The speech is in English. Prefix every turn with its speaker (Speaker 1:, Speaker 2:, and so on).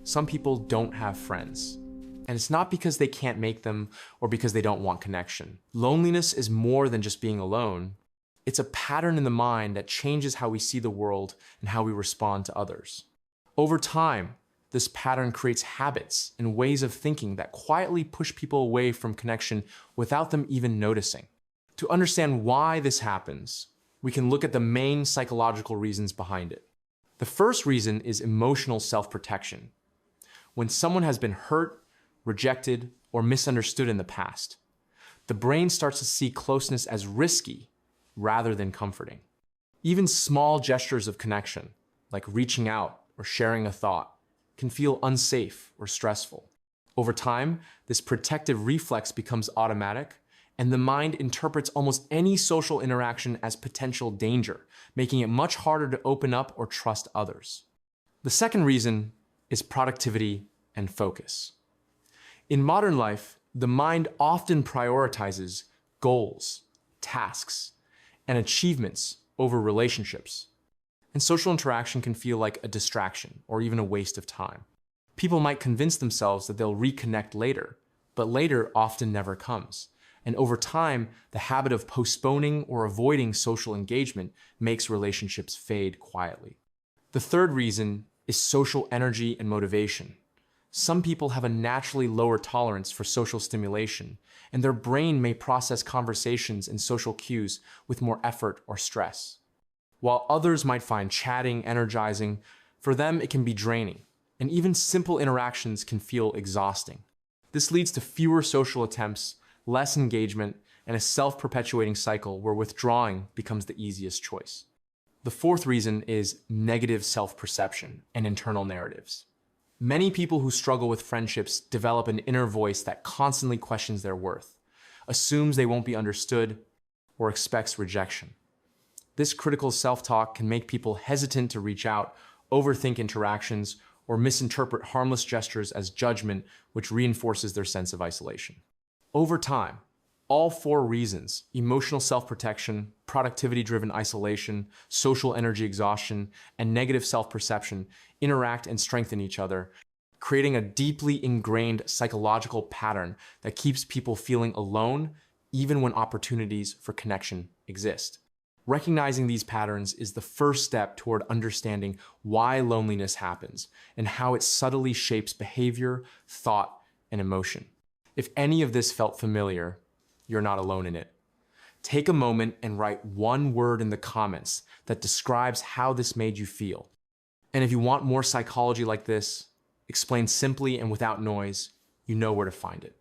Speaker 1: Some people don't have friends. And it's not because they can't make them or because they don't want connection. Loneliness is more than just being alone. It's a pattern in the mind that changes how we see the world and how we respond to others. Over time, this pattern creates habits and ways of thinking that quietly push people away from connection without them even noticing. To understand why this happens, we can look at the main psychological reasons behind it. The first reason is emotional self-protection. When someone has been hurt, rejected, or misunderstood in the past, the brain starts to see closeness as risky rather than comforting. Even small gestures of connection, like reaching out or sharing a thought, can feel unsafe or stressful. Over time, this protective reflex becomes automatic, and the mind interprets almost any social interaction as potential danger, making it much harder to open up or trust others. The second reason is productivity and focus. In modern life, the mind often prioritizes goals, tasks, and achievements over relationships. And social interaction can feel like a distraction or even a waste of time. People might convince themselves that they'll reconnect later, but later often never comes. And over time, the habit of postponing or avoiding social engagement makes relationships fade quietly. The third reason is social energy and motivation. Some people have a naturally lower tolerance for social stimulation, and their brain may process conversations and social cues with more effort or stress. While others might find chatting energizing, for them it can be draining, and even simple interactions can feel exhausting. This leads to fewer social attempts, less engagement, and a self-perpetuating cycle where withdrawing becomes the easiest choice. The fourth reason is negative self-perception and internal narratives. Many people who struggle with friendships develop an inner voice that constantly questions their worth, assumes they won't be understood, or expects rejection. This critical self-talk can make people hesitant to reach out, overthink interactions, or misinterpret harmless gestures as judgment, which reinforces their sense of isolation. Over time, all four reasons, emotional self-protection, productivity-driven isolation, social energy exhaustion, and negative self-perception, interact and strengthen each other, creating a deeply ingrained psychological pattern that keeps people feeling alone even when opportunities for connection exist. Recognizing these patterns is the first step toward understanding why loneliness happens and how it subtly shapes behavior, thought, and emotion. If any of this felt familiar, you're not alone in it. Take a moment and write one word in the comments that describes how this made you feel. And if you want more psychology like this, explained simply and without noise, you know where to find it.